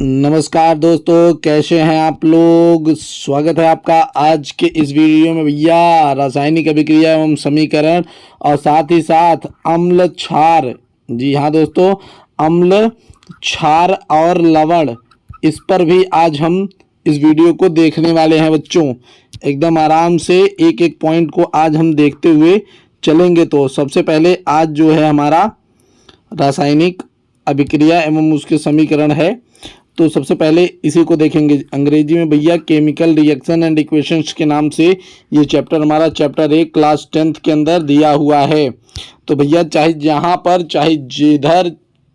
नमस्कार दोस्तों, कैसे हैं आप लोग। स्वागत है आपका आज के इस वीडियो में। भैया रासायनिक अभिक्रिया एवं समीकरण और साथ ही साथ अम्ल क्षार, जी हाँ दोस्तों, अम्ल क्षार और लवण, इस पर भी आज हम इस वीडियो को देखने वाले हैं बच्चों। एकदम आराम से एक एक पॉइंट को आज हम देखते हुए चलेंगे। तो सबसे पहले आज जो है हमारा रासायनिक अभिक्रिया एवं उसके समीकरण है, तो सबसे पहले इसी को देखेंगे। अंग्रेजी में भैया केमिकल रिएक्शन एंड इक्वेशंस के नाम से ये चैप्टर हमारा चैप्टर 1 क्लास 10th के अंदर दिया हुआ है। तो भैया चाहे जहाँ पर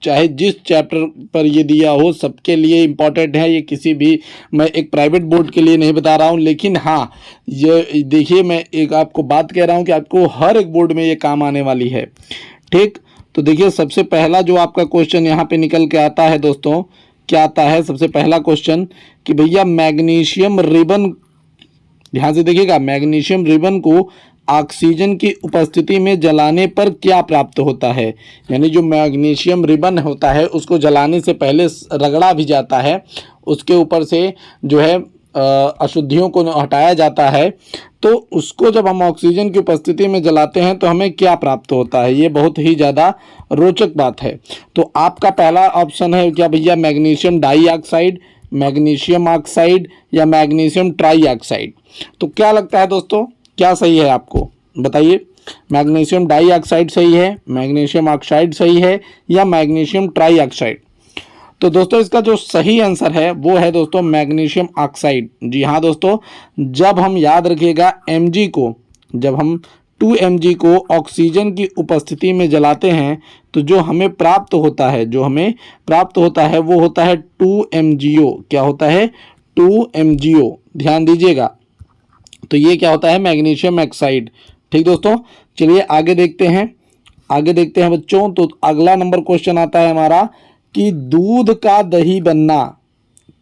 चाहे जिस चैप्टर पर ये दिया हो, सबके लिए इम्पॉर्टेंट है। ये किसी भी, मैं एक प्राइवेट बोर्ड के लिए नहीं बता रहा हूँ, लेकिन हाँ ये देखिए, मैं एक आपको बात कह रहा हूँ कि आपको हर एक बोर्ड में ये काम आने वाली है। ठीक, तो देखिए सबसे पहला जो आपका क्वेश्चन यहाँ पे निकल के आता है दोस्तों, क्या आता है सबसे पहला क्वेश्चन कि भैया मैग्नीशियम रिबन, ध्यान से देखिएगा, मैग्नीशियम रिबन को ऑक्सीजन की उपस्थिति में जलाने पर क्या प्राप्त होता है। यानी जो मैग्नीशियम रिबन होता है उसको जलाने से पहले रगड़ा भी जाता है, उसके ऊपर से जो है अशुद्धियों को हटाया जाता है, तो उसको जब हम ऑक्सीजन की उपस्थिति में जलाते हैं तो हमें क्या प्राप्त होता है। ये बहुत ही ज़्यादा रोचक बात है। तो आपका पहला ऑप्शन है क्या भैया, मैग्नीशियम डाइऑक्साइड, मैग्नीशियम ऑक्साइड या मैग्नीशियम ट्राइऑक्साइड। तो क्या लगता है दोस्तों, क्या सही है आपको बताइए। मैग्नीशियम डाइऑक्साइड सही है, मैग्नीशियम ऑक्साइड सही है या मैग्नीशियम ट्राइऑक्साइड। तो दोस्तों इसका जो सही आंसर है वो है दोस्तों मैग्नीशियम ऑक्साइड। जी हाँ दोस्तों, जब हम याद रखिएगा Mg को, जब हम 2Mg को ऑक्सीजन की उपस्थिति में जलाते हैं तो जो हमें प्राप्त होता है वो होता है 2MgO। क्या होता है, 2MgO, ध्यान दीजिएगा। तो ये क्या होता है, मैग्नीशियम ऑक्साइड। ठीक दोस्तों, चलिए आगे देखते हैं बच्चों। तो अगला नंबर क्वेश्चन आता है हमारा कि दूध का दही बनना।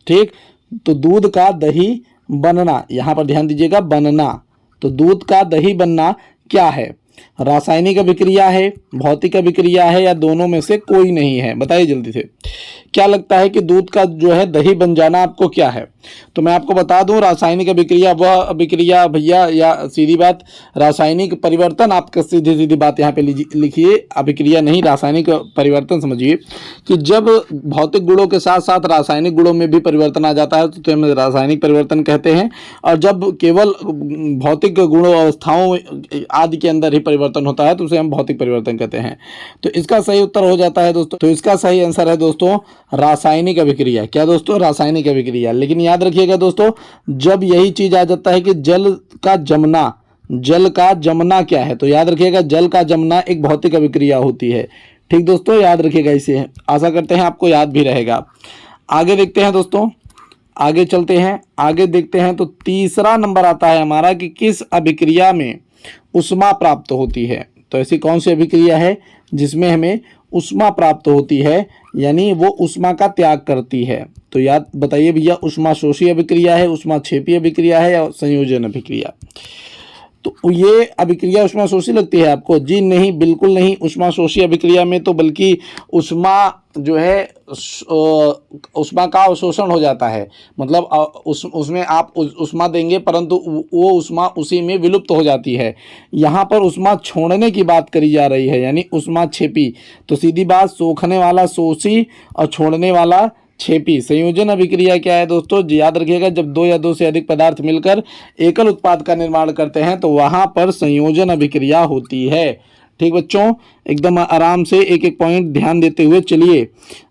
ठीक, तो दूध का दही बनना, यहाँ पर ध्यान दीजिएगा, बनना। तो दूध का दही बनना क्या है, रासायनिक अभिक्रिया है, भौतिक अभिक्रिया है या दोनों में से कोई नहीं है। बताइए जल्दी से, क्या लगता है कि दूध का जो है दही बन जाना आपको क्या है। तो मैं आपको बता दूं, रासायनिक अभिक्रिया वह अभिक्रिया भैया, या सीधी बात रासायनिक परिवर्तन, आपका सीधी बात यहाँ पे लिखिए, अभिक्रिया नहीं रासायनिक परिवर्तन समझिए, कि जब भौतिक गुणों के साथ साथ रासायनिक गुणों में भी परिवर्तन आ जाता है तो हम रासायनिक परिवर्तन कहते हैं। और जब केवल भौतिक गुणों अवस्थाओं आदि के अंदर ही परिवर्तन होता है तो उसे हम भौतिक परिवर्तन कहते हैं। तो इसका सही उत्तर हो जाता है दोस्तों, तो इसका सही आंसर है दोस्तों रासायनिक अभिक्रिया। क्या दोस्तों, रासायनिक अभिक्रिया। लेकिन याद रखिएगा दोस्तों, जब यही चीज आ जाता है कि जल का जमना क्या है, तो याद रखिएगा जल का जमना एक भौतिक अभिक्रिया होती है। ठीक दोस्तों, याद रखिएगा इसे, आशा करते हैं आपको याद भी रहेगा। आगे देखते हैं दोस्तों, आगे चलते हैं, आगे देखते हैं। तो तीसरा नंबर आता है हमारा कि किस अभिक्रिया में ऊष्मा प्राप्त होती है। तो ऐसी कौन सी अभिक्रिया है जिसमें हमें ऊष्मा प्राप्त होती है, यानी वो ऊष्मा का त्याग करती है। तो याद बताइए भैया, ऊष्मा शोषी अभिक्रिया है, ऊष्मा क्षेपी अभिक्रिया है या संयोजन अभिक्रिया। तो ये अभिक्रिया ऊष्मा शोषी लगती है आपको? जी नहीं, बिल्कुल नहीं। ऊष्मा शोषी अभिक्रिया में तो बल्कि ऊष्मा जो है ऊष्मा का अवशोषण हो जाता है, मतलब उसमें आप ऊष्मा देंगे परंतु वो ऊष्मा उसी में विलुप्त हो जाती है। यहाँ पर ऊष्मा छोड़ने की बात करी जा रही है, यानी ऊष्मा क्षेपी। तो सीधी बात, सोखने वाला शोषी और छोड़ने वाला क्षेपी। संयोजन अभिक्रिया क्या है दोस्तों, याद रखिएगा, जब दो या दो से अधिक पदार्थ मिलकर एकल उत्पाद का निर्माण करते हैं तो वहां पर संयोजन अभिक्रिया होती है। ठीक बच्चों, एकदम आराम से एक एक पॉइंट ध्यान देते हुए चलिए।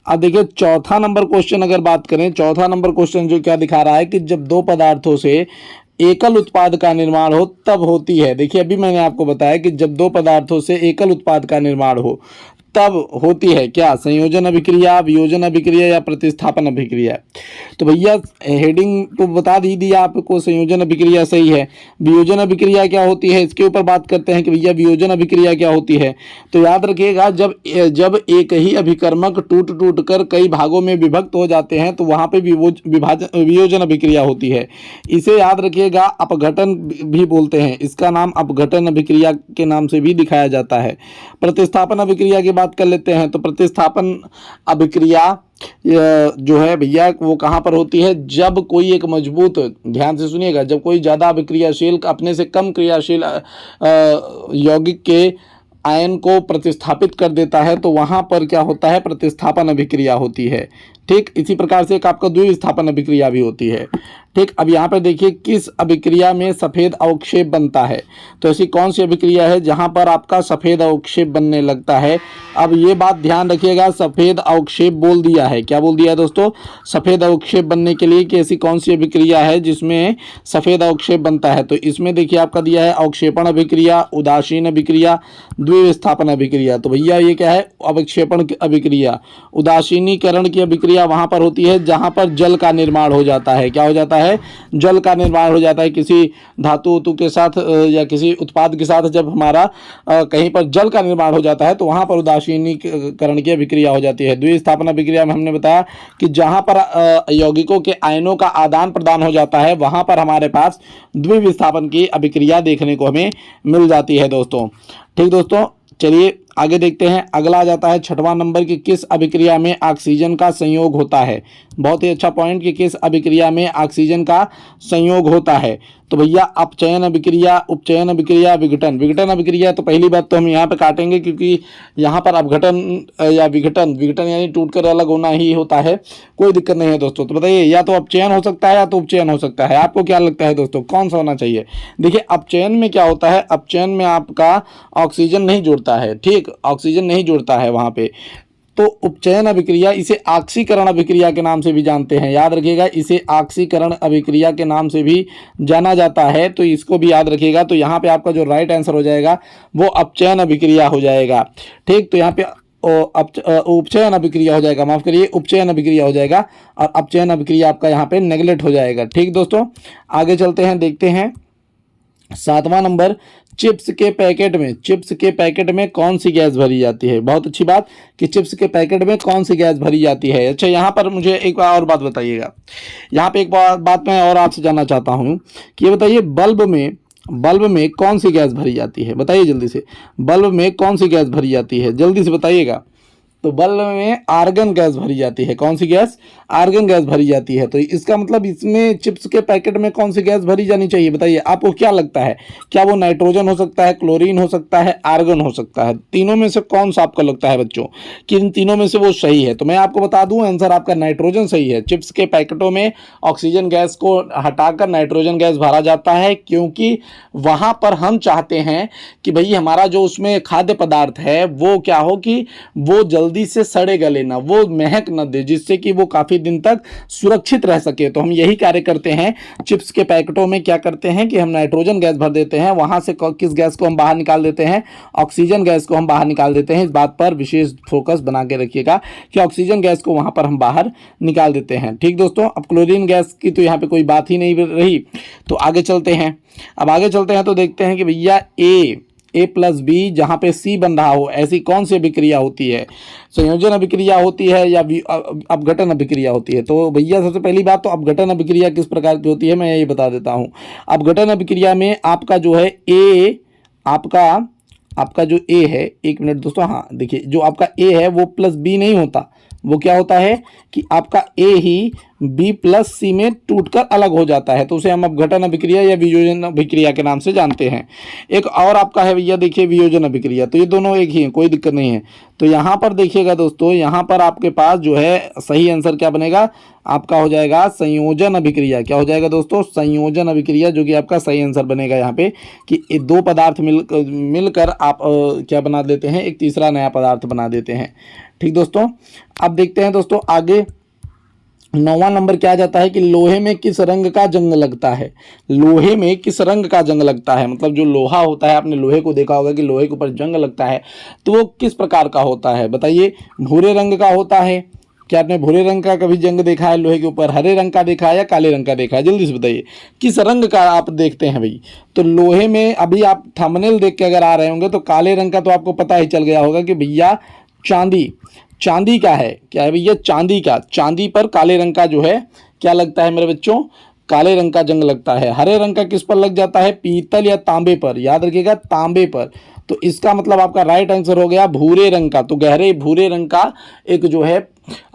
अब देखिए चौथा नंबर क्वेश्चन, अगर बात करें चौथा नंबर क्वेश्चन जो क्या दिखा रहा है कि जब दो पदार्थों से एकल उत्पाद का निर्माण हो तब होती है। देखिए अभी मैंने आपको बताया कि जब दो पदार्थों से एकल उत्पाद का निर्माण हो तब होती है क्या, संयोजन अभिक्रिया, वियोजन अभिक्रिया या प्रतिस्थापन अभिक्रिया। तो भैया हेडिंग तो बता दी दिया आपको, संयोजन अभिक्रिया सही है। वियोजन अभिक्रिया क्या होती है, इसके ऊपर बात करते हैं कि भैया वियोजन अभिक्रिया क्या होती है। तो याद रखिएगा, जब एक ही अभिकर्मक टूट कर कई भागों में विभक्त हो जाते हैं तो वहाँ पे वियोजन अभिक्रिया होती है। इसे याद रखिएगा, अपघटन भी बोलते हैं, इसका नाम अपघटन अभिक्रिया के नाम से भी दिखाया जाता है। प्रतिस्थापन अभिक्रिया की बात कर लेते हैं तो प्रतिस्थापन अभिक्रिया जो है भैया वो कहाँ पर होती है, जब कोई एक मजबूत, ध्यान से सुनिएगा, जब कोई ज़्यादा अभिक्रियाशील अपने से कम क्रियाशील यौगिक के आयन को प्रतिस्थापित कर देता है तो वहाँ पर क्या होता है, प्रतिस्थापन अभिक्रिया होती है। ठीक, इसी प्रकार से एक आपका द्विविस्थापन अभिक्रिया भी होती है। ठीक, अब यहाँ पर देखिए किस अभिक्रिया में सफ़ेद अवक्षेप बनता है, तो ऐसी कौन सी अभिक्रिया है जहाँ पर आपका सफ़ेद अवक्षेप बनने लगता है। अब ये बात ध्यान रखिएगा, सफ़ेद अवक्षेप बोल दिया है, क्या बोल दिया है दोस्तों, सफ़ेद अवक्षेप बनने के लिए कि ऐसी कौन सी अभिक्रिया है जिसमें सफ़ेद अवक्षेप बनता है। तो इसमें देखिए आपका दिया है अवक्षेपण अभिक्रिया, उदासीन अभिक्रिया, द्विविस्थापन अभिक्रिया। तो भैया ये क्या है, अवक्षेपण अभिक्रिया। उदासीनीकरण की अभिक्रिया वहाँ पर होती है जहाँ पर जल का निर्माण हो जाता है, क्या हो जाता है, जल का निर्माण हो जाता है किसी धातु के साथ या किसी उत्पाद के साथ। जब हमारा कहीं पर जल का निर्माण हो जाता है तो वहाँ पर उदासीनीकरण की अभिक्रिया हो जाती है। द्विस्थापन अभिक्रिया में हमने बताया कि जहाँ पर यौगिकों के आयनों का आदान प्रदान हो जाता है वहाँ पर हमारे पास द्विविस्थापन की अभिक्रिया देखने को हमें मिल जाती है दोस्तों। ठीक दोस्तों, चलिए आगे देखते हैं। अगला आ जाता है 6वां नंबर की किस अभिक्रिया में ऑक्सीजन का संयोग होता है। बहुत ही अच्छा पॉइंट कि किस अभिक्रिया में ऑक्सीजन का संयोग होता है। तो भैया अपचयन अभिक्रिया, उपचयन अभिक्रिया, विघटन। विघटन अभिक्रिया तो पहली बात तो हम यहाँ पे काटेंगे क्योंकि यहाँ पर अपघटन या विघटन, विघटन यानी टूटकर अलग होना ही होता है, कोई दिक्कत नहीं है दोस्तों। तो बताइए या तो अपचयन हो सकता है या तो उपचयन हो सकता है, आपको क्या लगता है दोस्तों, कौन सा होना चाहिए। देखिए अपचयन में क्या होता है, अपचयन में आपका ऑक्सीजन नहीं जुड़ता है, ठीक, ऑक्सीजन नहीं जुड़ता है वहाँ पे। तो उपचयन अभिक्रिया, इसे ऑक्सीकरण अभिक्रिया के नाम से भी जानते हैं, याद रखिएगा, इसे ऑक्सीकरण अभिक्रिया के नाम से भी जाना जाता है, तो इसको भी याद रखिएगा। तो यहाँ पे आपका जो राइट आंसर हो जाएगा वो अपचयन अभिक्रिया हो जाएगा। ठीक, तो यहाँ पे उपचयन अभिक्रिया हो जाएगा, माफ करिए, उपचयन अभिक्रिया हो जाएगा और अपचयन अभिक्रिया आपका यहाँ पे नेगलेक्ट हो जाएगा। ठीक दोस्तों, आगे चलते हैं, देखते हैं 7वां नंबर, चिप्स के पैकेट में, चिप्स के पैकेट में कौन सी गैस भरी जाती है। बहुत अच्छी बात कि चिप्स के पैकेट में कौन सी गैस भरी जाती है। अच्छा, यहाँ पर मुझे एक और बात बताइएगा, यहाँ पे एक बात मैं और आपसे जानना चाहता हूँ कि ये बताइए बल्ब में कौन सी गैस भरी जाती है, बताइए जल्दी से, बल्ब में कौन सी गैस भरी जाती है, जल्दी से बताइएगा। तो बल्ब में आर्गन गैस भरी जाती है, कौन सी गैस, आर्गन गैस भरी जाती है। तो इसका मतलब इसमें चिप्स के पैकेट में कौन सी गैस भरी जानी चाहिए, बताइए आपको क्या लगता है, क्या वो नाइट्रोजन हो सकता है, क्लोरीन हो सकता है, आर्गन हो सकता है, तीनों में से कौन सा आपको लगता है बच्चों कि इन तीनों में से वो सही है। तो मैं आपको बता दूं आंसर आपका नाइट्रोजन सही है। चिप्स के पैकेटों में ऑक्सीजन गैस को हटाकर नाइट्रोजन गैस भरा जाता है क्योंकि वहां पर हम चाहते हैं कि भाई हमारा जो उसमें खाद्य पदार्थ है वो क्या हो कि वो जल्दी से सड़े गले ना, वो महक न दे, जिससे कि वो काफी दिन तक सुरक्षित रह सके। तो हम यही कार्य करते हैं, चिप्स के पैकेटों में क्या करते हैं कि हम नाइट्रोजन गैस भर देते हैं, वहां से किस गैस को हम बाहर निकाल देते हैं, ऑक्सीजन गैस को हम बाहर निकाल देते हैं। इस बात पर विशेष फोकस बना के रखिएगा कि ऑक्सीजन गैस को वहां पर हम बाहर निकाल देते हैं। ठीक दोस्तों, अब क्लोरीन गैस की तो यहाँ पे कोई बात ही नहीं रही, तो आगे चलते हैं। अब आगे चलते हैं तो देखते हैं कि भैया ए प्लस बी जहाँ पे सी बन रहा हो, ऐसी कौन सी अभिक्रिया होती है, संयोजन अभिक्रिया होती है या अपघटन अभिक्रिया होती है। तो भैया सबसे पहली बात तो अपघटन अभिक्रिया किस प्रकार की होती है मैं ये बता देता हूँ। अपघटन अभिक्रिया में आपका जो है ए, आपका जो ए है, एक मिनट दोस्तों, हाँ देखिए जो आपका ए है वो प्लस बी नहीं होता, वो क्या होता है कि आपका ए ही बी प्लस सी में टूटकर अलग हो जाता है, तो उसे हम अपघटन अभिक्रिया या वियोजन अभिक्रिया के नाम से जानते हैं। एक और आपका है भैया देखिए वियोजन अभिक्रिया, तो ये दोनों एक ही हैं, कोई दिक्कत नहीं है। तो यहाँ पर देखिएगा दोस्तों, यहाँ पर आपके पास जो है सही आंसर क्या बनेगा, आपका हो जाएगा संयोजन अभिक्रिया। क्या हो जाएगा दोस्तों, संयोजन अभिक्रिया, जो कि आपका सही आंसर बनेगा यहाँ पे कि दो पदार्थ मिलकर आप क्या बना देते हैं, एक तीसरा नया पदार्थ बना देते हैं। ठीक दोस्तों, अब देखते हैं दोस्तों आगे 9वां नंबर क्या आ जाता है कि लोहे में किस रंग का जंग लगता है। लोहे में किस रंग का जंग लगता है, मतलब जो लोहा होता है, आपने लोहे को देखा होगा कि लोहे के ऊपर जंग लगता है, तो वो किस प्रकार का होता है, बताइए। भूरे रंग का होता है, क्या आपने भूरे रंग का कभी जंग देखा है लोहे के ऊपर, हरे रंग का देखा है या काले रंग का देखा है, जल्दी से बताइए किस रंग का आप देखते हैं भाई। तो लोहे में अभी आप थंबनेल देख के अगर आ रहे होंगे तो काले रंग का तो आपको पता ही चल गया होगा कि भैया चांदी का है, क्या है भैया, चांदी का, चांदी पर काले रंग का जो है क्या लगता है मेरे बच्चों, काले रंग का जंग लगता है। हरे रंग का किस पर लग जाता है, पीतल या तांबे पर, याद रखिएगा तांबे पर। तो इसका मतलब आपका राइट आंसर हो गया भूरे रंग का। तो गहरे भूरे रंग का एक जो है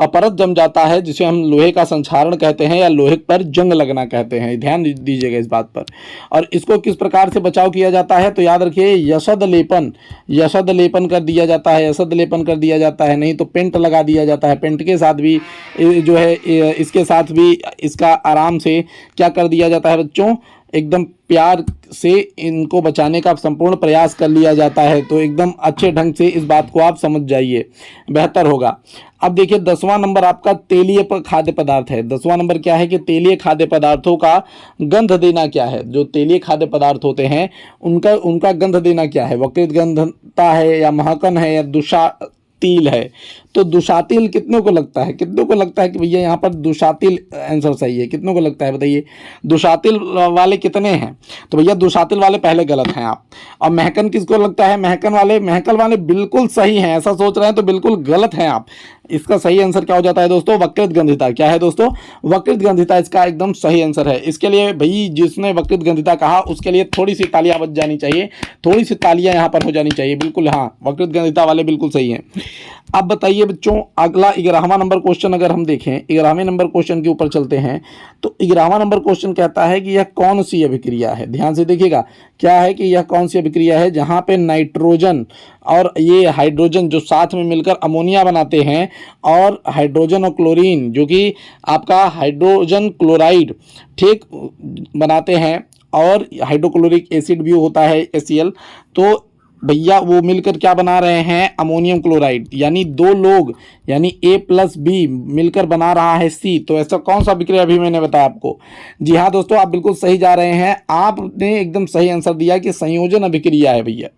परत जम जाता है, जिसे हम लोहे का संक्षारण कहते हैं या लोहे पर जंग लगना कहते हैं। ध्यान दीजिएगा इस बात पर। और इसको किस प्रकार से बचाव किया जाता है, तो याद रखिए यशद लेपन कर दिया जाता है, यशद लेपन कर दिया जाता है, नहीं तो पेंट लगा दिया जाता है। पेंट के साथ भी जो है इसके साथ भी इसका आराम से क्या कर दिया जाता है बच्चों, एकदम प्यार से इनको बचाने का संपूर्ण प्रयास कर लिया जाता है। तो एकदम अच्छे ढंग से इस बात को आप समझ जाइए, बेहतर होगा। अब देखिए 10वां नंबर आपका तेलीय खाद्य पदार्थ है। 10वां नंबर क्या है कि तेलीय खाद्य पदार्थों का गंध देना क्या है। जो तेलीय खाद्य पदार्थ होते हैं उनका गंध देना क्या है, वकृत गंधता है या महकन है या दुशातिल है। तो दुशातिल कितनों को लगता है, कि भैया यहाँ पर दुशातिल आंसर सही है। कितनों को लगता है बताइए, दुशातिल वाले कितने हैं, तो भैया दुशातिल वाले पहले गलत हैं आप। और महकन किसको लगता है, महकल वाले बिल्कुल सही हैं। ऐसा सोच रहे हैं तो बिल्कुल गलत हैं आप। इसका सही आंसर क्या हो जाता है दोस्तों, वकृत गंधिता। क्या है दोस्तों, वकृत गंधिता इसका एकदम सही आंसर है। इसके लिए भाई जिसने वकृत गंधिता कहा उसके लिए थोड़ी सी तालियां बज जानी चाहिए, थोड़ी सी तालियां यहाँ पर हो जानी चाहिए। बिल्कुल हाँ, वकृत गंधिता वाले बिल्कुल सही हैं। अब बताइए बच्चों, अगला 11वां नंबर क्वेश्चन अगर हम देखें, 11वें नंबर क्वेश्चन के ऊपर चलते हैं। तो 11वां नंबर क्वेश्चन कहता है कि यह कौन सी अभिक्रिया है। ध्यान से देखिएगा, क्या है कि यह कौन सी अभिक्रिया है जहां पे नाइट्रोजन और ये हाइड्रोजन जो साथ में मिलकर अमोनिया बनाते हैं, और हाइड्रोजन और क्लोरीन जो कि आपका हाइड्रोजन क्लोराइड ठीक बनाते हैं, और हाइड्रोक्लोरिक एसिड भी होता है HCl। तो भैया वो मिलकर क्या बना रहे हैं, अमोनियम क्लोराइड। यानी दो लोग यानी A+B मिलकर बना रहा है C। तो ऐसा कौन सा अभिक्रिया अभी मैंने बताया आपको। जी हाँ दोस्तों, आप बिल्कुल सही जा रहे हैं। आपने एकदम सही आंसर दिया कि संयोजन अभिक्रिया है भैया।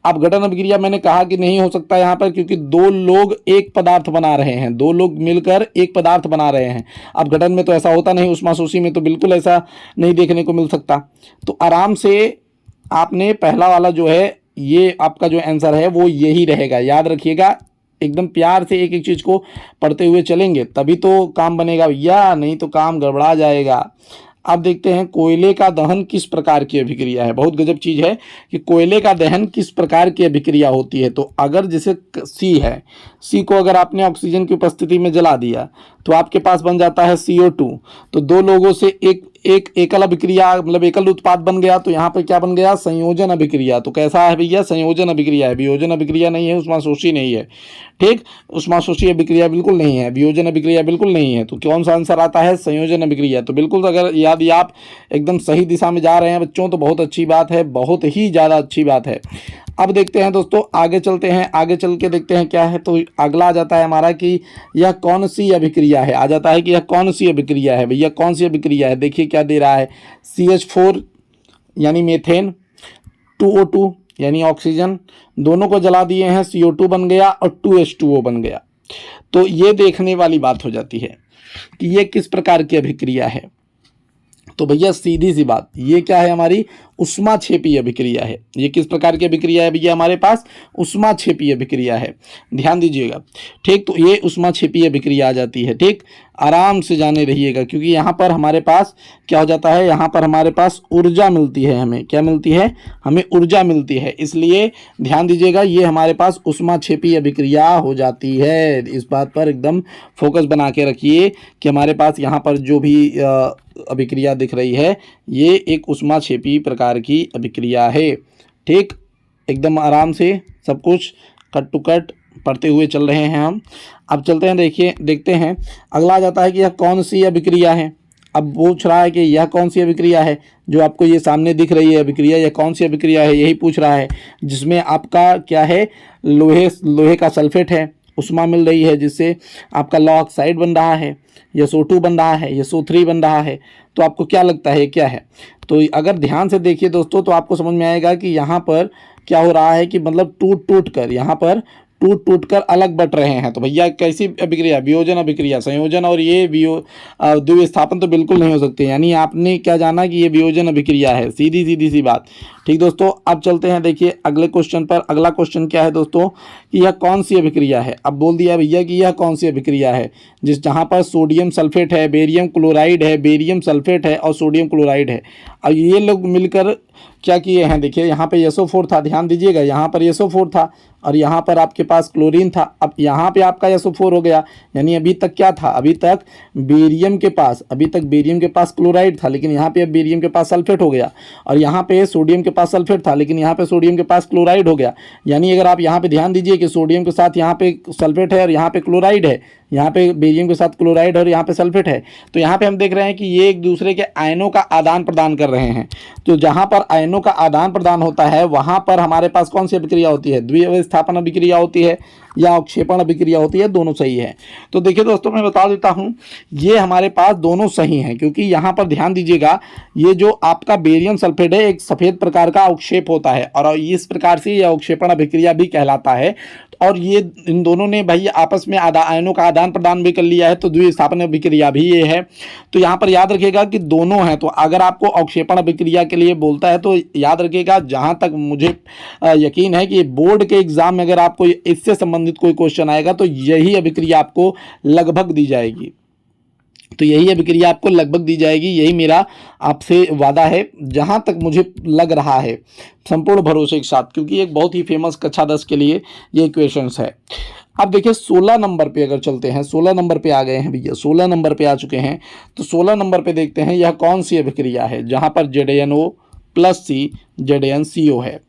अब गठन अभिक्रिया मैंने कहा कि नहीं हो सकता यहाँ पर, क्योंकि दो लोग एक पदार्थ बना रहे हैं, दो लोग मिलकर एक पदार्थ बना रहे हैं। अब गठन में तो ऐसा होता नहीं, उष्माशोषी में तो बिल्कुल ऐसा नहीं देखने को मिल सकता। तो आराम से आपने पहला वाला जो है, ये आपका जो आंसर है वो यही रहेगा। याद रखिएगा, एकदम प्यार से एक एक चीज़ को पढ़ते हुए चलेंगे तभी तो काम बनेगा भैया, नहीं तो काम गड़बड़ा जाएगा। अब देखते हैं कोयले का दहन किस प्रकार की अभिक्रिया है। बहुत गजब चीज़ है कि कोयले का दहन किस प्रकार की अभिक्रिया होती है। तो अगर जैसे सी है, सी को अगर आपने ऑक्सीजन की उपस्थिति में जला दिया तो आपके पास बन जाता है CO2। तो दो लोगों से एक एकल अभिक्रिया मतलब एकल उत्पाद बन गया। तो यहाँ पे क्या बन गया, संयोजन अभिक्रिया। तो कैसा है भैया, संयोजन अभिक्रिया है, वियोजन अभिक्रिया नहीं है, उष्माशोषी नहीं है। ठीक, उष्माशोषी अभिक्रिया बिल्कुल नहीं है, वियोजन अभिक्रिया बिल्कुल नहीं है। तो कौन सा आंसर आता है, संयोजन अभिक्रिया। तो बिल्कुल अगर यदि आप एकदम सही दिशा में जा रहे हैं बच्चों तो बहुत अच्छी बात है, बहुत ही ज़्यादा अच्छी बात है। अब देखते हैं दोस्तों, आगे चलते हैं, आगे चल के देखते हैं क्या है। तो अगला आ जाता है हमारा कि यह कौन सी अभिक्रिया है। आ जाता है कि यह कौन सी अभिक्रिया है भैया, कौन सी अभिक्रिया है। देखिए क्या दे रहा है, CH4 यानी मीथेन, 2O2 यानी ऑक्सीजन, दोनों को जला दिए हैं, CO2 बन गया और 2H2O बन गया। तो ये देखने वाली बात हो जाती है कि ये किस प्रकार की अभिक्रिया है। तो भैया सीधी सी बात, ये क्या है, हमारी उष्माक्षेपी अभिक्रिया है। ये किस प्रकार की अभिक्रिया है भैया, हमारे पास उष्माक्षेपी अभिक्रिया है। ध्यान दीजिएगा, ठीक। तो ये उष्माक्षेपी अभिक्रिया आ जाती है। ठीक, आराम से जाने रहिएगा, क्योंकि यहाँ पर हमारे पास क्या हो जाता है, यहाँ पर हमारे पास ऊर्जा मिलती है। हमें क्या मिलती है, हमें ऊर्जा मिलती है। इसलिए ध्यान दीजिएगा, ये हमारे पास उष्माक्षेपी अभिक्रिया हो जाती है। इस बात पर एकदम फोकस बना के रखिए कि हमारे पास यहाँ पर जो भी अभिक्रिया दिख रही है ये एक उष्माक्षेपी प्रकार की अभिक्रिया है। ठीक, एकदम आराम से सब कुछ कट टू कट पढ़ते हुए चल रहे हैं हम। अब चलते हैं, देखिए देखते हैं अगला आ जाता है कि यह कौन सी अभिक्रिया है। अब पूछ रहा है कि यह कौन सी अभिक्रिया है, जो आपको ये सामने दिख रही है अभिक्रिया, यह कौन सी अभिक्रिया है, यही पूछ रहा है। जिसमें आपका क्या है, लोहे का सल्फेट है, उष्मा मिल रही है, जिससे आपका लौह ऑक्साइड बन रहा है, SO2 बन रहा है, SO3 बन रहा है। तो आपको क्या लगता है क्या है। तो अगर ध्यान से देखिए दोस्तों तो आपको समझ में आएगा कि यहाँ पर क्या हो रहा है कि मतलब टूट कर यहाँ पर टूट कर अलग बट रहे हैं। तो भैया कैसी अभिक्रिया, वियोजन अभिक्रिया। संयोजन और ये द्विविस्थापन तो बिल्कुल नहीं हो सकते। यानी आपने क्या जाना कि ये वियोजन अभिक्रिया है, सीधी सी बात। ठीक दोस्तों, अब चलते हैं देखिए अगले क्वेश्चन पर। अगला क्वेश्चन क्या है दोस्तों कि यह कौन सी अभिक्रिया है। अब बोल दिया भैया कि यह कौन सी अभिक्रिया है, जहाँ पर सोडियम सल्फेट है, बेरियम क्लोराइड है, बेरियम सल्फेट है और सोडियम क्लोराइड है। अब ये लोग मिलकर क्या किए हैं, देखिए यहाँ पे SO4 था, ध्यान दीजिएगा, यहाँ पर SO4 था और यहाँ पर आपके पास क्लोरीन था। अब यहाँ पे आपका SO4 हो गया, यानी अभी तक क्या था, अभी तक बेरियम के पास क्लोराइड था, लेकिन यहाँ पे अब बेरियम के पास सल्फेट हो गया। और यहाँ पे सोडियम के पास सल्फेट था, लेकिन यहाँ पे सोडियम के पास क्लोराइड हो गया। यानी अगर आप यहाँ पे ध्यान दीजिए कि सोडियम के साथ यहाँ पे सल्फेट है और यहाँ पे क्लोराइड है, यहाँ पे बेरियम के साथ क्लोराइड और यहाँ पे सल्फेट है। तो यहाँ पे हम देख रहे हैं कि ये एक दूसरे के आयनों का आदान प्रदान कर रहे हैं। तो जहाँ पर आयनों का आदान प्रदान होता है वहाँ पर हमारे पास कौन सी अभिक्रिया होती है, द्विअवस्थापन अभिक्रिया होती है या अवक्षेपण अभिक्रिया होती है, दोनों सही है। तो देखिए दोस्तों, मैं बता देता हूँ, ये हमारे पास दोनों सही हैं, क्योंकि यहाँ पर ध्यान दीजिएगा, ये जो आपका बेरियम सल्फेट है एक सफ़ेद प्रकार का अवक्षेप होता है और इस प्रकार से यह अवक्षेपण अभिक्रिया भी कहलाता है। और ये इन दोनों ने भाई आपस में आयनों का आदान प्रदान भी कर लिया है, तो द्विस्थापन अभिक्रिया भी ये है। तो यहाँ पर याद रखिएगा कि दोनों हैं। तो अगर आपको अवक्षेपण अभिक्रिया के लिए बोलता है तो याद रखिएगा, जहाँ तक मुझे यकीन है कि बोर्ड के एग्जाम में अगर आपको इससे संबंधित कोई क्वेश्चन आएगा तो यही अभिक्रिया आपको लगभग दी जाएगी। तो यही अभिक्रिया आपको लगभग दी जाएगी, यही मेरा आपसे वादा है, जहाँ तक मुझे लग रहा है संपूर्ण भरोसे के साथ, क्योंकि एक बहुत ही फेमस कक्षा 10 के लिए ये क्वेश्चंस है। अब देखिए 16 नंबर पे अगर चलते हैं, 16 नंबर पे आ गए हैं भैया, 16 नंबर पे आ चुके हैं। तो 16 नंबर पे देखते हैं यह कौन सी अभिक्रिया है जहाँ पर ZnO+C ZnCO है।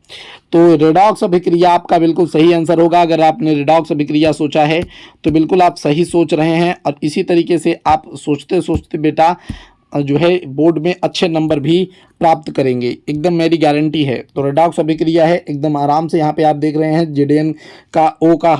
तो रेडॉक्स अभिक्रिया आपका बिल्कुल सही आंसर होगा। अगर आपने रेडॉक्स अभिक्रिया सोचा है तो बिल्कुल आप सही सोच रहे हैं, और इसी तरीके से आप सोचते सोचते बेटा जो है बोर्ड में अच्छे नंबर भी प्राप्त करेंगे, एकदम मेरी गारंटी है। तो रेडॉक्स अभिक्रिया है, एकदम आराम से यहाँ पे आप देख रहे हैं Zn का O का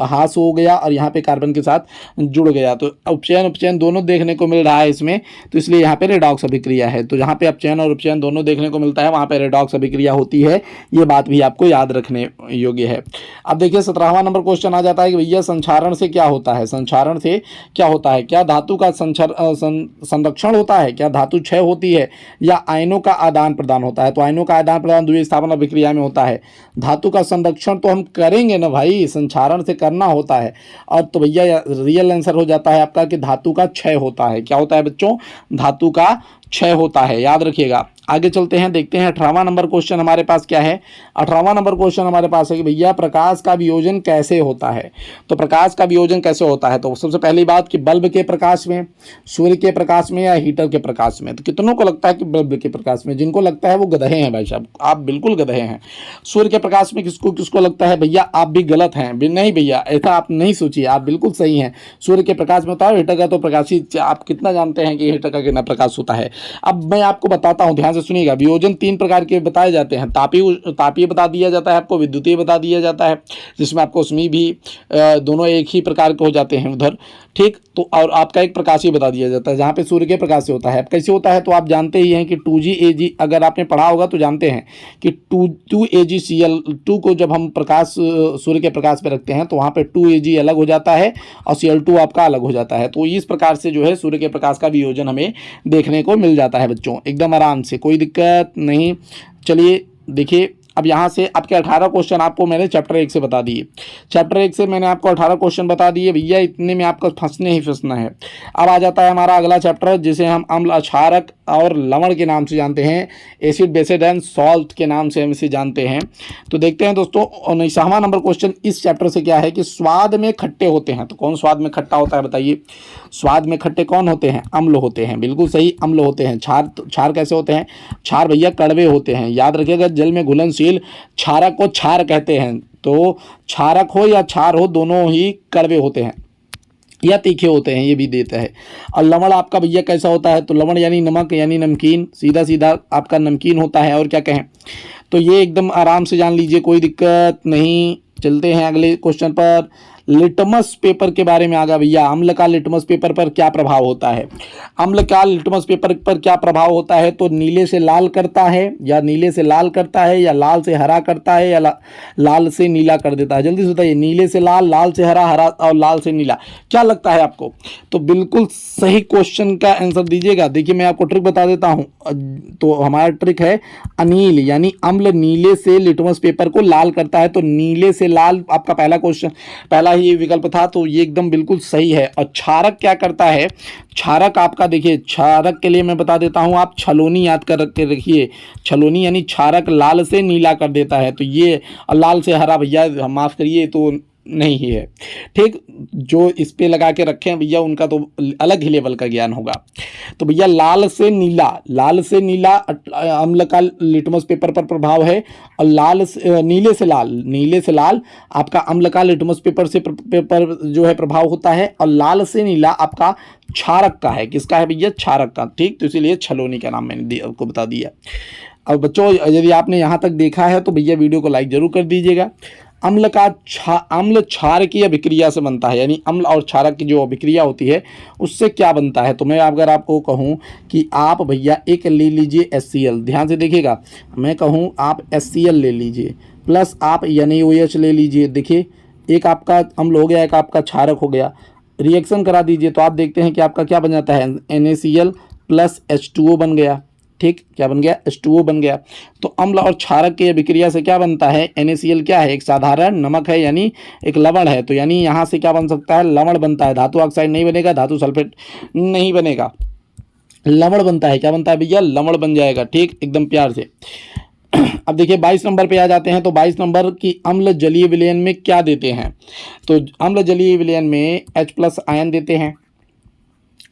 हास हो गया और यहाँ पे कार्बन के साथ जुड़ गया। तो उपचयन दोनों देखने को मिल रहा है इसमें, तो इसलिए यहाँ पे रेडॉक्स अभिक्रिया है। तो जहाँ पे अपचयन और उपचयन दोनों देखने को मिलता है वहाँ पे रेडॉक्स अभिक्रिया होती है, ये बात भी आपको याद रखने योग्य है। अब देखिए 17वां नंबर क्वेश्चन आ जाता है कि भैया संक्षारण से क्या होता है, संक्षारण से क्या होता है, क्या धातु का संरक्षण होता है, क्या धातु क्षय होती है, या आयनों का आदान प्रदान होता है। तो आयनों का आदान प्रदान द्विस्थापन अभिक्रिया में होता है। धातु का संरक्षण तो हम करेंगे ना भाई, संक्षारण से करना होता है। और तो भैया रियल आंसर हो जाता है आपका कि धातु का क्षय होता है। क्या होता है बच्चों, धातु का क्षय होता है, याद रखिएगा। आगे चलते हैं, देखते हैं 18वां नंबर क्वेश्चन हमारे पास क्या है। 18वां नंबर क्वेश्चन हमारे पास है कि भैया प्रकाश का वियोजन कैसे होता है। तो प्रकाश का वियोजन कैसे होता है, तो सबसे पहली बात कि बल्ब के प्रकाश में, सूर्य के प्रकाश में, या हीटर के प्रकाश में। तो कितनों को लगता है कि बल्ब के प्रकाश में, जिनको लगता है वो गधे हैं भाई साहब, आप बिल्कुल गधे हैं। सूर्य के प्रकाश में किसको किसको लगता है भैया, आप भी गलत हैं। नहीं भैया, ऐसा आप नहीं सोचिए, आप बिल्कुल सही हैं। सूर्य के प्रकाश में होता है, हीटर का तो प्रकाशी, आप कितना जानते हैं कि हीटर का कितना प्रकाश होता है। अब मैं आपको बताता हूँ, ध्यान से सुनिएगा। वियोजन 3 प्रकार के बताए जाते हैं, तापीय बता दिया जाता है आपको, विद्युतीय बता दिया जाता है, जिसमें आपको उसमें भी दोनों एक ही प्रकार के हो जाते हैं उधर, ठीक। तो और आपका एक प्रकाशीय बता दिया जाता है, जहाँ पे सूर्य के प्रकाश से होता है। अब कैसे होता है, तो आप जानते ही हैं कि 2GAg, अगर आपने पढ़ा होगा तो जानते हैं कि 2AgCl2 को जब हम प्रकाश सूर्य के प्रकाश पे रखते हैं तो वहाँ पे 2Ag अलग हो जाता है और Cl2 आपका अलग हो जाता है। तो इस प्रकार से जो है सूर्य के प्रकाश का वियोजन हमें देखने को मिल जाता है बच्चों, एकदम आराम से, कोई दिक्कत नहीं। चलिए देखिए, अब यहाँ से आपके 18 क्वेश्चन आपको मैंने चैप्टर 1 से बता दिए। चैप्टर 1 से मैंने आपको 18 क्वेश्चन बता दिए भैया, इतने में आपको फंसने ही फंसना है। अब आ जाता है हमारा अगला चैप्टर, जिसे हम अम्ल, क्षारक और लवण के नाम से जानते हैं, एसिड, बेसिड एंड सॉल्ट के नाम से हम इसे जानते हैं। तो देखते हैं दोस्तों 19वां नंबर क्वेश्चन इस चैप्टर से क्या है कि स्वाद में खट्टे होते हैं। तो कौन स्वाद में खट्टा होता है बताइए, स्वाद में खट्टे कौन होते हैं, अम्ल होते हैं, बिल्कुल सही, अम्ल होते हैं। क्षार कैसे होते हैं, क्षार भैया कड़वे होते हैं, याद रखिएगा। जल में घुलनशील क्षारक को क्षार कहते हैं। तो क्षारक हो या क्षार हो, दोनों ही कड़वे होते हैं या तीखे होते हैं, ये भी देता है। और लवण आपका भैया कैसा होता है, तो लवण यानी नमक यानी नमकीन, सीधा सीधा आपका नमकीन होता है, और क्या कहें। तो ये एकदम आराम से जान लीजिए, कोई दिक्कत नहीं। चलते हैं अगले क्वेश्चन पर। लिटमस पेपर के बारे में आ गया भैया, अम्ल का लिटमस पेपर पर क्या प्रभाव होता है। अम्ल का लिटमस पेपर पर क्या प्रभाव होता है, तो नीले से लाल करता है, या नीले से लाल करता है, या लाल से हरा करता है, या लाल से नीला कर देता है। जल्दी से बताइए, नीले से लाल, लाल से हरा, हरा और लाल से नीला, क्या लगता है आपको। तो बिल्कुल सही क्वेश्चन का आंसर दीजिएगा। देखिए मैं आपको ट्रिक बता देता हूँ, तो हमारा ट्रिक है अनील, यानी अम्ल नीले से लिटमस पेपर को लाल करता है। तो नीले से लाल आपका पहला क्वेश्चन, पहला ये विकल्प था, तो ये एकदम बिल्कुल सही है। और क्षारक क्या करता है, क्षारक आपका देखिए, क्षारक के लिए मैं बता देता हूँ, आप छलोनी याद कर के रखिए। छलोनी यानी क्षारक लाल से नीला कर देता है, तो ये लाल से हरा भैया माफ़ करिए तो नहीं ही है, ठीक। जो इस पे लगा के रखे हैं भैया उनका तो अलग ही लेवल का ज्ञान होगा। तो भैया लाल से नीला, लाल से नीला अम्ल का लिटमस पेपर पर प्रभाव है, और नीले से लाल, नीले से लाल आपका अम्ल का लिटमस पेपर जो है प्रभाव होता है, और लाल से नीला आपका क्षारक का है। किसका है भैया, क्षारक का, ठीक। तो इसीलिए छलोनी का नाम मैंने आपको बता दिया। अब बच्चों यदि आपने यहाँ तक देखा है तो भैया वीडियो को लाइक जरूर कर दीजिएगा। अम्ल क्षारकीय अभिक्रिया से बनता है, यानी अम्ल और क्षारक की जो अभिक्रिया होती है उससे क्या बनता है। तो मैं अगर आपको कहूँ कि आप भैया एक ले लीजिए HCl, ध्यान से देखिएगा, मैं कहूँ आप HCl ले लीजिए प्लस आप NaOH ले लीजिए। देखिए एक आपका अम्ल हो गया, एक आपका क्षारक हो गया, रिएक्शन करा दीजिए तो आप देखते हैं कि आपका क्या बन जाता है, NaCl प्लस H2O बन गया, ठीक। क्या बन गया, H2O बन गया। तो अम्ल और क्षारक की अभिक्रिया से क्या बनता है, NaCl क्या है, एक साधारण नमक है, यानी एक लवण है। तो यानी यहाँ से क्या बन सकता है, लवण बनता है। धातु ऑक्साइड नहीं बनेगा, धातु सल्फेट नहीं बनेगा, लवण बनता है। क्या बनता है भैया, लवण बन जाएगा, ठीक, एकदम प्यार से। अब देखिए 22 नंबर पे आ जाते हैं। तो 22 नंबर की अम्ल जलीय विलयन में क्या देते हैं। तो अम्ल जलीय विलयन में H+ आयन देते हैं,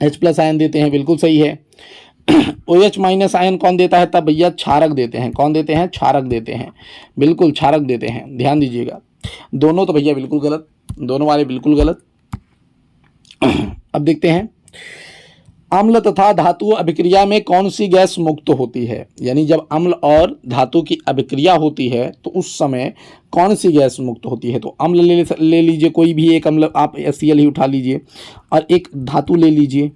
H+ आयन देते हैं, बिल्कुल सही है। OH- आयन कौन देता है, तब भैया क्षारक देते हैं। कौन देते हैं, क्षारक देते हैं, बिल्कुल क्षारक देते हैं, ध्यान दीजिएगा। दोनों तो भैया बिल्कुल गलत, दोनों वाले बिल्कुल गलत। अब देखते हैं, अम्ल तथा धातु अभिक्रिया में कौन सी गैस मुक्त होती है। यानी जब अम्ल और धातु की अभिक्रिया होती है तो उस समय कौन सी गैस मुक्त होती है। तो अम्ल ले लीजिए, कोई भी एक अम्ल, आप HCl ही उठा लीजिए, और एक धातु ले लीजिए।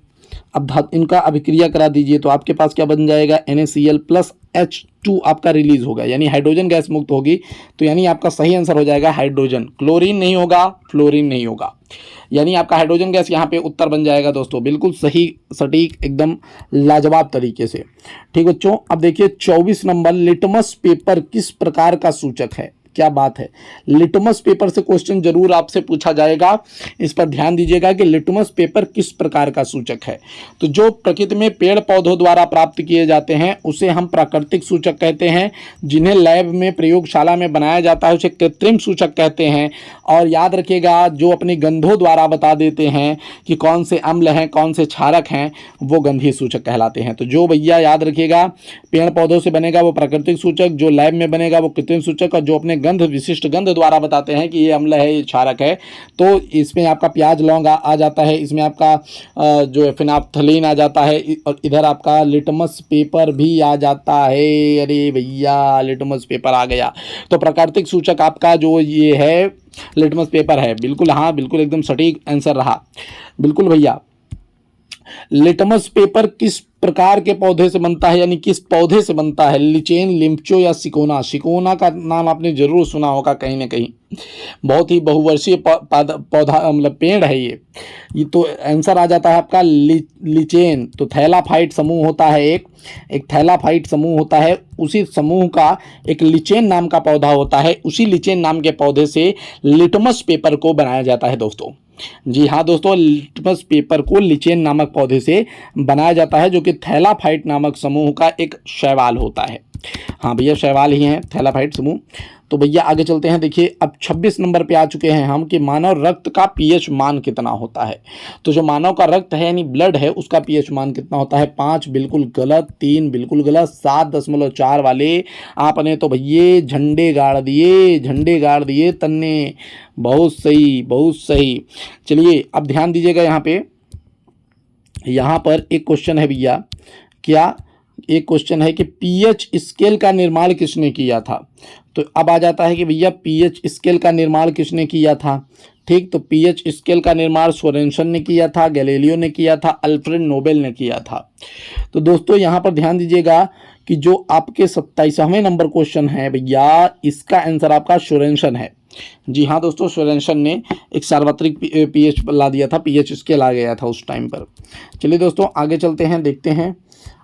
अब इनका अभिक्रिया करा दीजिए तो आपके पास क्या बन जाएगा, NaCl प्लस H2 आपका रिलीज होगा, यानी हाइड्रोजन गैस मुक्त होगी। तो यानी आपका सही आंसर हो जाएगा हाइड्रोजन। क्लोरीन नहीं होगा, फ्लोरीन नहीं होगा, यानी आपका हाइड्रोजन गैस यहाँ पे उत्तर बन जाएगा दोस्तों, बिल्कुल सही, सटीक, एकदम लाजवाब तरीके से, ठीक बच्चों। अब देखिए 24 नंबर, लिटमस पेपर किस प्रकार का सूचक है। क्या बात है, लिटमस पेपर से क्वेश्चन जरूर आपसे पूछा जाएगा, इस पर ध्यान दीजिएगा कि लिटमस पेपर किस प्रकार का सूचक है। तो जो प्रकृति में पेड़ पौधों द्वारा प्राप्त किए जाते हैं उसे हम प्राकृतिक सूचक कहते हैं, जिन्हें लैब में प्रयोगशाला में बनाया जाता है उसे कृत्रिम सूचक कहते हैं। और याद रखिएगा, जो अपनी गंधों द्वारा बता देते हैं कि कौन से अम्ल हैं कौन से क्षारक हैं, वो गंधीय सूचक कहलाते हैं। तो जो भैया याद रखिएगा, पेड़ पौधों से बनेगा वो प्राकृतिक सूचक, जो लैब में बनेगा वो कृत्रिम सूचक, और जो अपने गंध, विशिष्ट गंध द्वारा बताते हैं कि ये अम्ल है, ये क्षारक है। तो इसमें आपका प्याज लौंग आ जाता है, इसमें आपका जो है फिनाप्थलीन आ जाता है, और इधर आपका लिटमस पेपर भी आ जाता है। अरे भैया लिटमस पेपर आ गया। तो प्राकृतिक सूचक आपका जो ये है लिटमस पेपर है, बिल्कुल, हाँ बिल्कुल एकदम सटीक आंसर रहा, बिल्कुल भैया। लिटमस पेपर किस प्रकार के पौधे से बनता है, यानी किस पौधे से बनता है, लिचेन, लिम्फचो या सिकोना। सिकोना का नाम आपने जरूर सुना होगा कहीं ना कहीं, बहुत ही बहुवर्षीय पौधा मतलब पेड़ है ये तो आंसर आ जाता है आपका लिचेन। तो थैलाफाइट समूह होता है, एक थैलाफाइट समूह होता है, उसी समूह का एक लिचेन नाम का पौधा होता है, उसी लिचेन नाम के पौधे से लिटमस पेपर को बनाया जाता है दोस्तों। जी हाँ दोस्तों, लिटमस पेपर को लिचेन नामक पौधे से बनाया जाता है, जो कि थैलाफाइट नामक समूह का एक शैवाल होता है। हाँ भैया शैवाल ही है थैलाफाइट समूह। तो भैया आगे चलते हैं। देखिए अब 26 नंबर पे आ चुके हैं हम कि मानव रक्त का पीएच मान कितना होता है। तो जो मानव का रक्त है यानी ब्लड है उसका पीएच मान कितना होता है। 5 बिल्कुल गलत, 3 बिल्कुल गलत, 7.4 वाले आपने तो भैया झंडे गाड़ दिए तन्ने। बहुत सही, बहुत सही। चलिए अब ध्यान दीजिएगा यहाँ पर एक क्वेश्चन है भैया, क्या एक क्वेश्चन है कि पीएच स्केल का निर्माण किसने किया था। तो अब आ जाता है कि भैया पीएच स्केल का निर्माण किसने किया था। ठीक, तो पीएच स्केल का निर्माण सोरेनसन ने किया था, गैलीलियो ने किया था, अल्फ्रेड नोबेल ने किया था। तो दोस्तों यहाँ पर ध्यान दीजिएगा कि जो आपके 27वें नंबर क्वेश्चन है भैया, इसका आंसर आपका सोरेनसन है। जी हाँ दोस्तों, सोरेनसन ने एक सार्वत्रिक पीएच ला दिया था, पीएच स्केल आ गया था उस टाइम पर। चलिए दोस्तों आगे चलते हैं, देखते हैं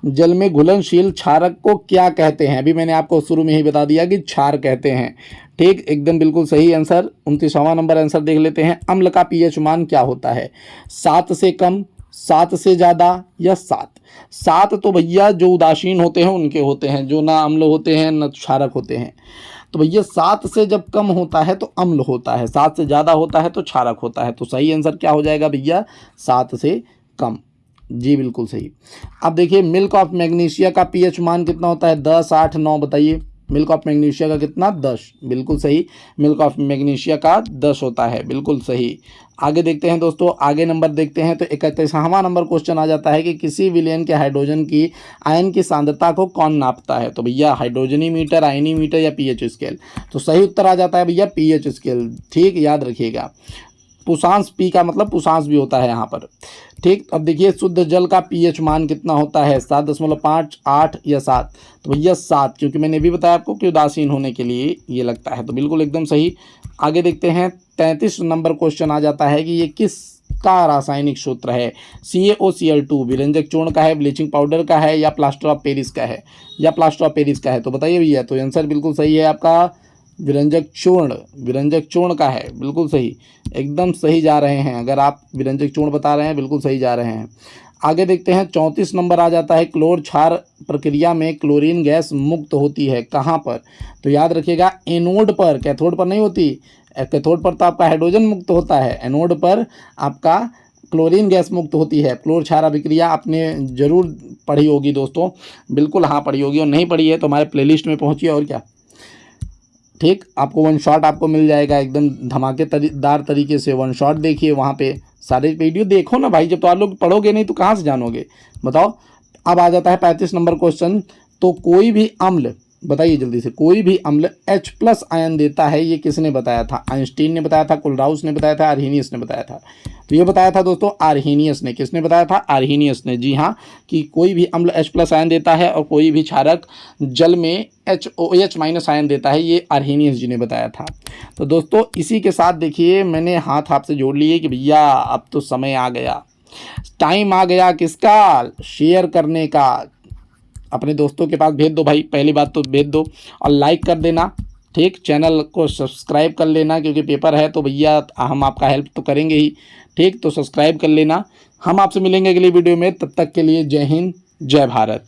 जल में घुलनशील क्षारक को क्या कहते हैं। अभी मैंने आपको शुरू में ही बता दिया कि क्षार कहते हैं। ठीक, एकदम बिल्कुल सही आंसर। 29वां नंबर आंसर देख लेते हैं। अम्ल का पीएच मान क्या होता है? 7 से कम, 7 से ज़्यादा या 7? 7 तो भैया जो उदासीन होते हैं उनके होते हैं, जो ना अम्ल होते हैं ना क्षारक होते हैं। तो भैया 7 से जब कम होता है तो अम्ल होता है, 7 से ज़्यादा होता है तो क्षारक होता है। तो सही आंसर क्या हो जाएगा भैया? 7 से कम। जी बिल्कुल सही। अब देखिए मिल्क ऑफ मैग्नीशिया का पीएच मान कितना होता है? 10, 8, 9 बताइए। मिल्क ऑफ मैग्नीशिया का कितना? 10। बिल्कुल सही, मिल्क ऑफ मैग्नीशिया का 10 होता है, बिल्कुल सही। आगे देखते हैं दोस्तों, आगे नंबर देखते हैं तो 31वां नंबर क्वेश्चन आ जाता है कि किसी विलयन के हाइड्रोजन की आयन की सांद्रता को कौन नापता है? तो भैया हाइड्रोजनीमीटर, आयनीमीटर या पीएच स्केल? तो सही उत्तर आ जाता है भैया पीएच स्केल। ठीक, याद रखिएगा। पुषांश, पी का मतलब पुषांश भी होता है यहाँ पर। ठीक, अब देखिए शुद्ध जल का पीएच मान कितना होता है? 7.5, 8 या 7? तो भैया 7, क्योंकि मैंने भी बताया आपको कि उदासीन होने के लिए ये लगता है। तो बिल्कुल एकदम सही। आगे देखते हैं 33 नंबर क्वेश्चन आ जाता है कि ये किस का रासायनिक सूत्र है? CaOCl2 विरंजक चूर्ण का है, ब्लीचिंग पाउडर का है या प्लास्टर ऑफ पेरिस का है? या प्लास्टर ऑफ पेरिस का है? तो बताइए भैया। तो आंसर बिल्कुल सही है आपका विरंजक चूर्ण, विरंजक चूर्ण का है, बिल्कुल सही, एकदम सही जा रहे हैं। अगर आप विरंजक चूर्ण बता रहे हैं बिल्कुल सही जा रहे हैं। आगे देखते हैं 34 नंबर आ जाता है। क्लोर क्षार प्रक्रिया में क्लोरीन गैस मुक्त होती है कहाँ पर? तो याद रखिएगा एनोड पर, कैथोड पर नहीं होती। कैथोड पर तो आपका हाइड्रोजन मुक्त होता है, एनोड पर आपका क्लोरीन गैस मुक्त होती है। क्लोर क्षार अभिक्रिया आपने जरूर पढ़ी होगी दोस्तों, बिल्कुल हाँ पढ़ी होगी, और नहीं पढ़ी है तो हमारे प्लेलिस्ट में पहुँचिए और क्या। ठीक, आपको वन शॉट आपको मिल जाएगा एकदम धमाकेदार तरीके से। वन शॉट देखिए, वहाँ पे सारे वीडियो देखो ना भाई। जब तो आप लोग पढ़ोगे नहीं तो कहाँ से जानोगे, बताओ। अब आ जाता है 35 नंबर क्वेश्चन। तो कोई भी अम्ल, बताइए जल्दी से, कोई भी अम्ल H+ आयन देता है, ये किसने बताया था? आइंस्टीन ने बताया था, कोलराउस ने बताया था, आर्हेनियस ने बताया था? तो ये बताया था दोस्तों आर्हेनियस ने। किसने बताया था? आर्हेनियस ने। जी हाँ, कि कोई भी अम्ल H+ आयन देता है और कोई भी क्षारक जल में OH- आयन देता है, ये आर्हेनियस जी ने बताया था। तो दोस्तों इसी के साथ देखिए मैंने हाथ आपसे जोड़ लिए कि भैया अब तो समय आ गया, टाइम आ गया किसका? शेयर करने का। अपने दोस्तों के पास भेज दो भाई, पहली बात तो भेज दो, और लाइक कर देना। ठीक, चैनल को सब्सक्राइब कर लेना, क्योंकि पेपर है तो भैया हम आपका हेल्प तो करेंगे ही। ठीक, तो सब्सक्राइब कर लेना। हम आपसे मिलेंगे अगली वीडियो में, तब तक के लिए जय हिंद, जय भारत।